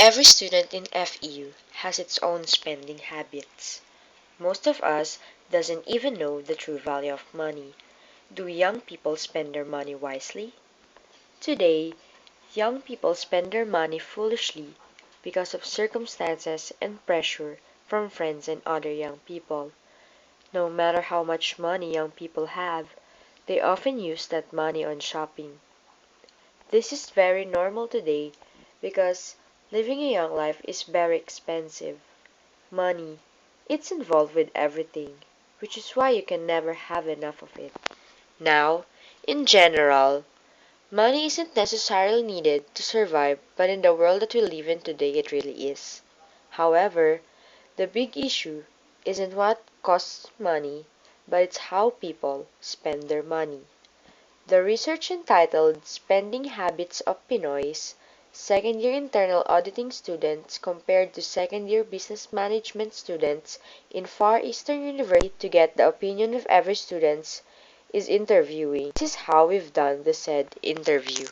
Every student in FEU has its own spending habits. Most of us doesn't even know the true value of money. Do young people spend their money wisely? Today, young people spend their money foolishly because of circumstances and pressure from friends and other young people. No matter how much money young people have, they often use that money on shopping. This is very normal today because living a young life is very expensive. Money, it's involved with everything, which is why you can never have enough of it. Now, in general, money isn't necessarily needed to survive, but in the world that we live in today, it really is. However, the big issue isn't what costs money, but it's how people spend their money. The research entitled Spending Habits of Pinoys, Second-Year Internal Auditing Students Compared to Second-Year Business Management Students in Far Eastern University to get the opinion of every student is interviewing. This is how we've done the said interview.